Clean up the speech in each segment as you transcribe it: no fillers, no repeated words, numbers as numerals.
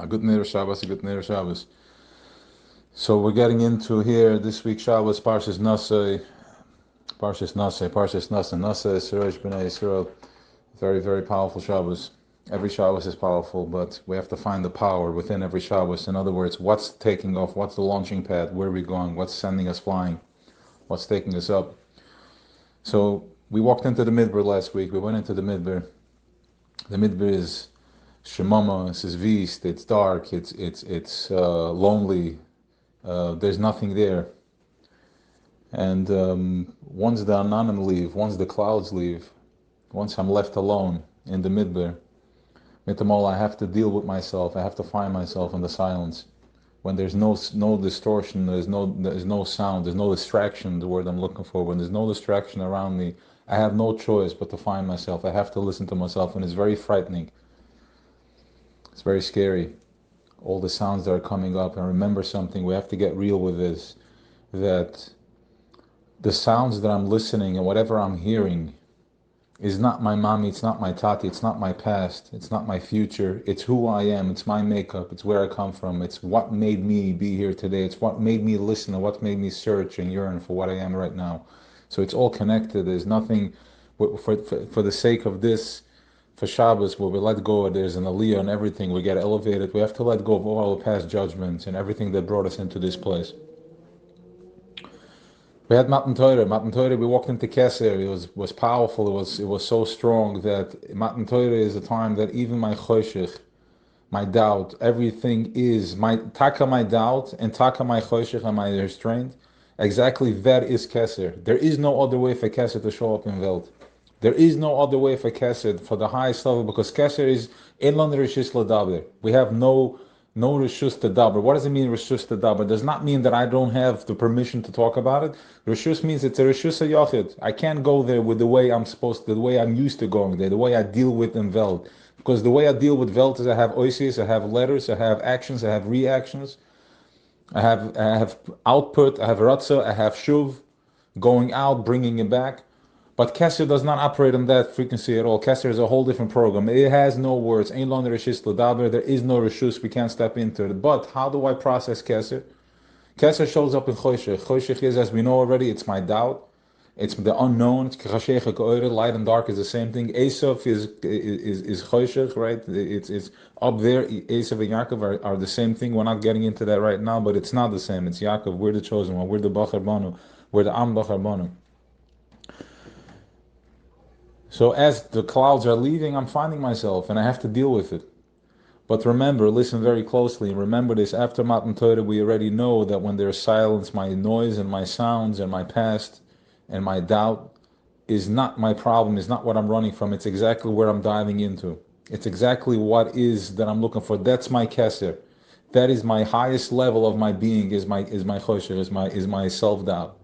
Good Neir Shabbos, good Neir Shabbos. So we're getting into here this week Shabbos, Parshas Nasai, Nasai, Suresh B'nai Yisrael. Very, very powerful Shabbos. Every Shabbos is powerful, but we have to find the power within every Shabbos. In other words, what's taking off, what's the launching pad, where are we going, what's sending us flying, what's taking us up. So we walked into the Midbar last week, we went into the Midbar. The Midbar is Shemama, it's Vist, it's dark, it's lonely, there's nothing there. And once the Ananim leave, once the clouds leave, once I'm left alone in the Midbar, Mitamol, I have to deal with myself. I have to find myself in the silence. When there's no distortion, there's no sound, there's no distraction. The word I'm looking for. When there's no distraction around me, I have no choice but to find myself. I have to listen to myself, and it's very frightening. It's very scary. All the sounds that are coming up, and remember something. We have to get real with this. That the sounds that I'm listening and whatever I'm hearing is not my mommy, it's not my tati, it's not my past, it's not my future, it's who I am, it's my makeup, it's where I come from, it's what made me be here today, it's what made me listen and what made me search and yearn for what I am right now. So it's all connected. There's nothing, for the sake of this, for Shabbos, where we let go, there's an aliyah and everything, we get elevated, we have to let go of all the past judgments and everything that brought us into this place. We had Matan Torah. Matan Torah, we walked into Keser. It was powerful. It was so strong that Matan Torah is a time that even my choshech, my doubt, everything is my taka, my doubt, and taka, my choshech, and my restraint. Exactly that is Keser. There is no other way for Keser to show up in Welt. There is no other way for Keser for the highest level, because Keser is Inland Rishis Ladaber. We have no Rishus to daber. What does it mean, Rishus to daber? It does not mean that I don't have the permission to talk about it. Rishus means it's a Rishus Yachid. I can't go there with the way I'm supposed to, the way I'm used to going there, the way I deal with in Welt. Because the way I deal with Welt is I have oisies, I have letters, I have actions, I have reactions, I have output, I have ratzah, I have shuv, going out, bringing it back. But Kesser does not operate on that frequency at all. Kesser is a whole different program. It has no words. Ein lo reshis l'daber. There is no reshus. We can't step into it. But how do I process Kesser? Kesser shows up in Choshech. Choshech is, as we know already, it's my doubt. It's the unknown. Light and dark is the same thing. Esav is Choshech, right? It's up there. Esav and Yaakov are the same thing. We're not getting into that right now, but it's not the same. It's Yaakov. We're the chosen one. We're the Bachar Banu. We're the Am Bachar Banu. So as the clouds are leaving, I'm finding myself, and I have to deal with it. But remember, listen very closely, and remember this, after Matan Torah, we already know that when there's silence, my noise and my sounds and my past and my doubt is not my problem, is not what I'm running from, it's exactly where I'm diving into. It's exactly what is that I'm looking for. That's my keser. That is my highest level of my being, is my chosher, is my self-doubt.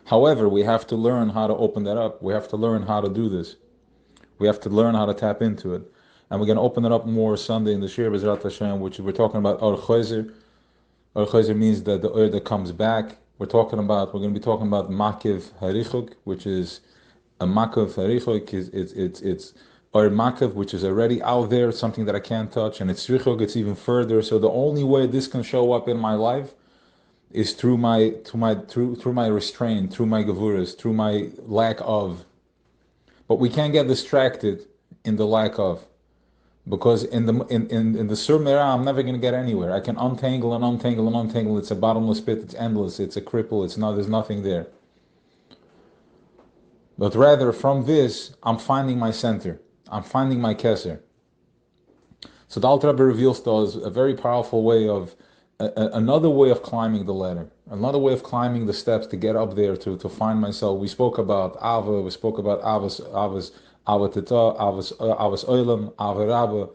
However, we have to learn how to open that up. We have to learn how to do this. We have to learn how to tap into it. And we're going to open it up more Sunday in the Shir B'ezrat Hashem, which we're talking about Or Chozer. Or Chozer means that the Or that comes back. We're going to be talking about Makiv Harichuk, which is a Makiv Harichuk. It's Or Makiv, which is already out there, something that I can't touch. And it's Richuk, it's even further. So the only way this can show up in my life is through my restraint, through my gavuras, through my lack of. But we can't get distracted in the lack of, because in the Sur Merah, I'm never going to get anywhere. I can untangle and untangle and untangle. It's a bottomless pit. It's endless. It's a cripple. It's not. There's nothing there. But rather, from this, I'm finding my center. I'm finding my keser. So the Alter Rebbe reveals to us a very powerful way of another way of climbing the ladder, another way of climbing the steps to get up there, to find myself. We spoke about Ava, we spoke about Avas Avatata, Avas Oilam, Avarabba,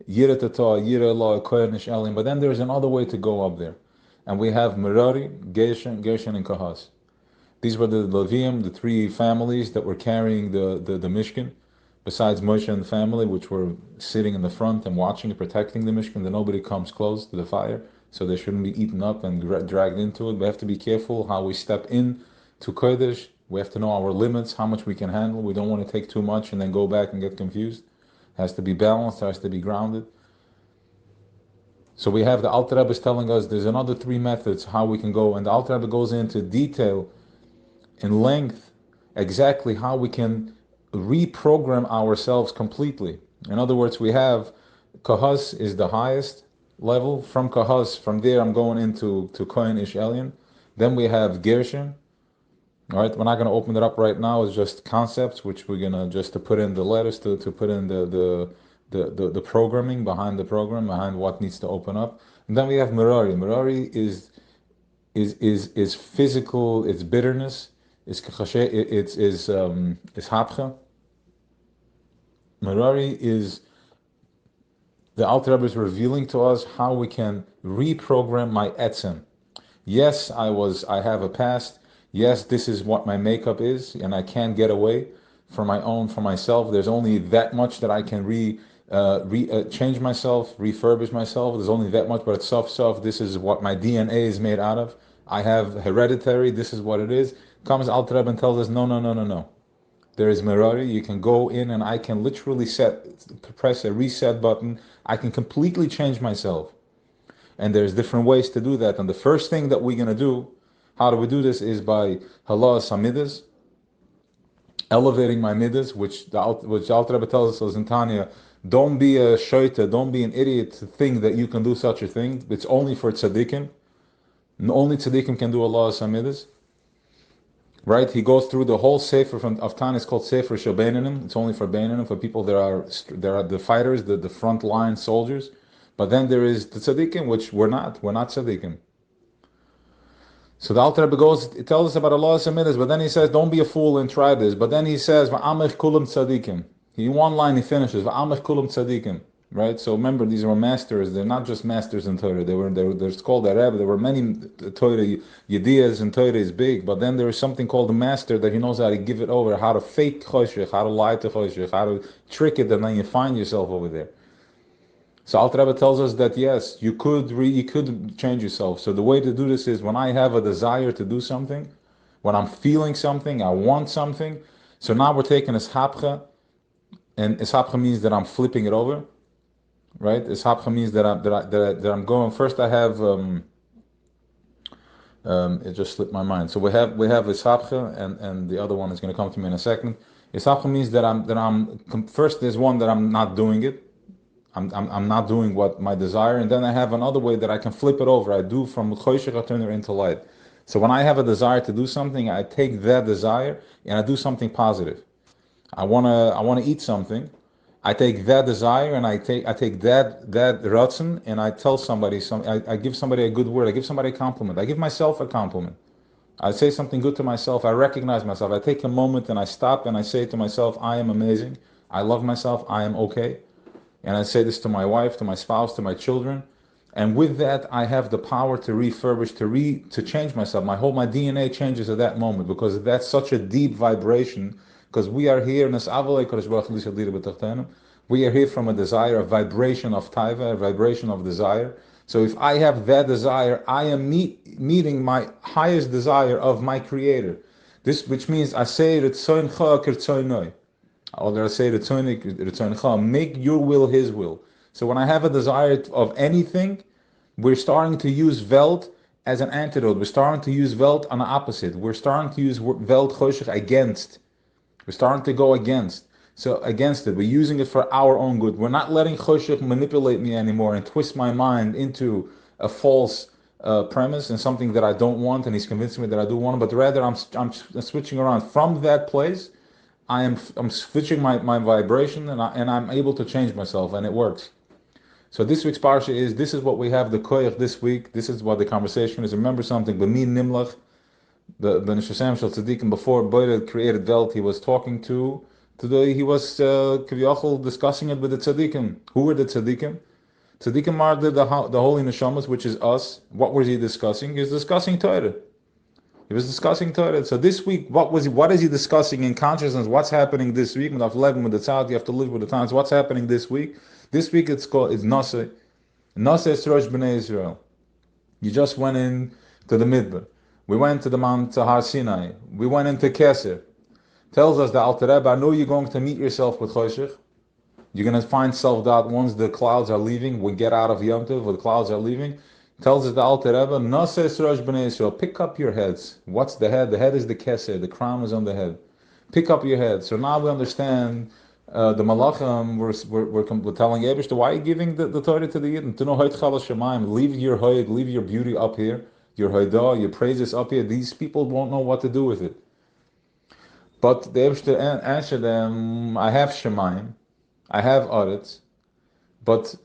Yiratata, Yirah Koyanish Elim. But then there's another way to go up there. And we have Merari, Gershon, and Kahas. These were the Levium, the three families that were carrying the Mishkan, besides Moshe and the family, which were sitting in the front and watching and protecting the Mishkan, that nobody comes close to the fire. So they shouldn't be eaten up and dragged into it. We have to be careful how we step in to Kodesh. We have to know our limits, how much we can handle. We don't want to take too much and then go back and get confused. It has to be balanced, it has to be grounded. So we have the Alter Rebbe is telling us there's another three methods how we can go, and the Alter Rebbe goes into detail, in length, exactly how we can reprogram ourselves completely. In other words, we have Kahas is the highest level. From Kahas, from there I'm going into Kohen Ish Elyon. Then we have Gershon. All right, we're not going to open it up right now. It's just concepts, which we're going to just to put in the letters, to put in the programming behind the program, behind what needs to open up. And then we have Merari. Merari is physical, it's bitterness, it's hapcha. Merari is the Alter Rebbe is revealing to us how we can reprogram my etzem. Yes, I have a past. Yes, this is what my makeup is, and I can't get away for myself. There's only that much that I can change myself, refurbish myself. There's only that much, but it's self. This is what my DNA is made out of. I have hereditary. This is what it is. Comes Alter Rebbe and tells us, no. There is Merari. You can go in, and I can literally press a reset button. I can completely change myself. And there's different ways to do that. And the first thing that we're going to do, how do we do this, is by halas hamidas, elevating my midas, which the Alter Rebbe tells us in Tanya, don't be a shoita, don't be an idiot to think that you can do such a thing. It's only for tzaddikim. Only tzaddikim can do halas hamidas. Right? He goes through the whole sefer of Tanya. It's called Sefer Shel Beinanim. It's only for Beinanim, for people that are the fighters, the front line soldiers. But then there is the tzaddikim, which we're not tzaddikim. So the Alter Rebbe it tells us about Allah Samidas, but then he says, don't be a fool and try this. But then he says, Va'amech kulam tzaddikim. In one line he finishes, Va'amech kulam tzaddikim. Right? So remember, these were masters. They're not just masters in Torah. They're called the Rebbe. There were many Torah Yediyas, and Torah is big. But then there is something called the master that he knows how to give it over, how to fake choshech, how to lie to choshech, how to trick it, and then you find yourself over there. So Alter Rebbe tells us that yes, you could change yourself. So the way to do this is when I have a desire to do something, when I'm feeling something, I want something. So now we're taking ishapcha, and ishapcha means that I'm flipping it over, right? Ishapcha means that I'm going. First, I have it just slipped my mind. So we have ishapcha, and the other one is going to come to me in a second. Ishapcha means that I'm first. There's one that I'm not doing it. I'm not doing what my desire, and then I have another way that I can flip it over. I do from choshech turner into light. So when I have a desire to do something, I take that desire and I do something positive. I wanna eat something. I take that desire and I take that ratzon and I tell somebody I give somebody a good word. I give somebody a compliment. I give myself a compliment. I say something good to myself. I recognize myself. I take a moment and I stop and I say to myself, I am amazing. I love myself. I am okay. And I say this to my wife, to my spouse, to my children. And with that, I have the power to refurbish, to change myself. My DNA changes at that moment, because that's such a deep vibration. Because we are here, we are here from a desire, a vibration of taiva, a vibration of desire. So if I have that desire, I am meeting my highest desire of my Creator. This, which means I say it, or I say make your will His will. So when I have a desire of anything, we're starting to use Welt as an antidote. We're starting to use Welt on the opposite. We're starting to use Welt choshech against. We're starting to go against. So against it. We're using it for our own good. We're not letting choshech manipulate me anymore and twist my mind into a false premise and something that I don't want, and he's convincing me that I do want it. But rather, I'm switching around from that place. I'm switching my vibration, and I'm able to change myself, and it works. So this week's parsha this is what we have the koyach this week. This is what the conversation is. Remember something, b'min nimlach, the Neshama Shel Tzaddikim, before Boyle created Welt, he was talking to he was kiviyachol discussing it with the tzaddikim. Who were the tzaddikim? Tzaddikim are the holy neshamas, which is us. What was he discussing? He was discussing Torah. He was discussing Torah. So this week, what is he discussing in consciousness? What's happening this week? With the tzad, you have to live with the times. What's happening this week? This week it's Naseh. Naseh is Rosh Bnei Israel. You just went in to the Midbar. We went to the Mount Har Sinai. We went into Keser. Tells us the Alter Rebbe, I know you're going to meet yourself with Choshech. You're gonna find self-doubt once the clouds are leaving. We get out of Yom Tov, when the clouds are leaving. Tells us the Alter Rebbe, Nases Rosh B'nai Yisrael, pick up your heads. What's the head? The head is the keser. The crown is on the head. Pick up your head. So now we understand. The Malachim were telling Ebrish, why are you giving the Torah to the Yidden? To know Hoyd Chal Shemaim, leave your Hoyd, leave your beauty up here, your Hoydah, your praises up here. These people won't know what to do with it. But the Ebrish answered them, I have Shemaim, I have Aretz, but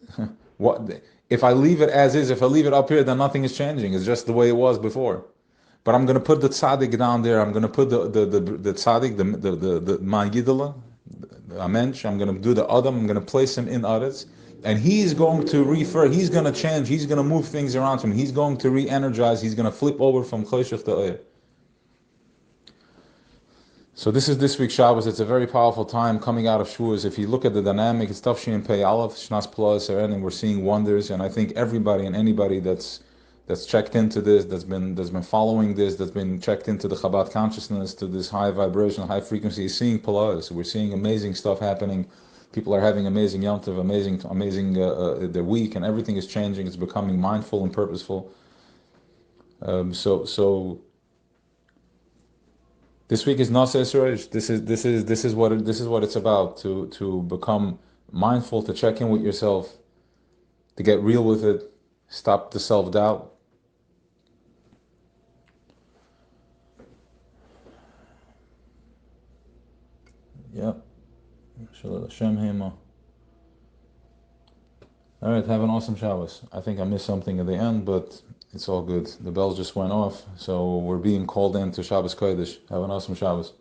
what if I leave it as is? If I leave it up here, then nothing is changing. It's just the way it was before. But I'm going to put the tzaddik down there. I'm going to put the tzaddik, the man Yidela, a mensch. I'm going to do the Adam. I'm going to place him in Aretz, and he's going to refer. He's going to change. He's going to move things around him. He's going to re-energize. He's going to flip over from Choshech to Oyer. So this is this week's Shabbos. It's a very powerful time coming out of Shavuos. If you look at the dynamic, it's Tafshin Pei Aleph, Shnas Plus, and we're seeing wonders. And I think everybody and anybody that's checked into this, that's been following this, that's been checked into the Chabad consciousness, to this high vibration, high frequency, is seeing Palas. We're seeing amazing stuff happening. People are having amazing Yom Tov, amazing their week, and everything is changing. It's becoming mindful and purposeful. So this week is Nasa Suraj. This is what it's about, to become mindful, to check in with yourself, to get real with it, stop the self-doubt. Yep. All right, have an awesome Shabbos. I think I missed something at the end, but it's all good. The bells just went off, so we're being called into Shabbos Kodesh. Have an awesome Shabbos.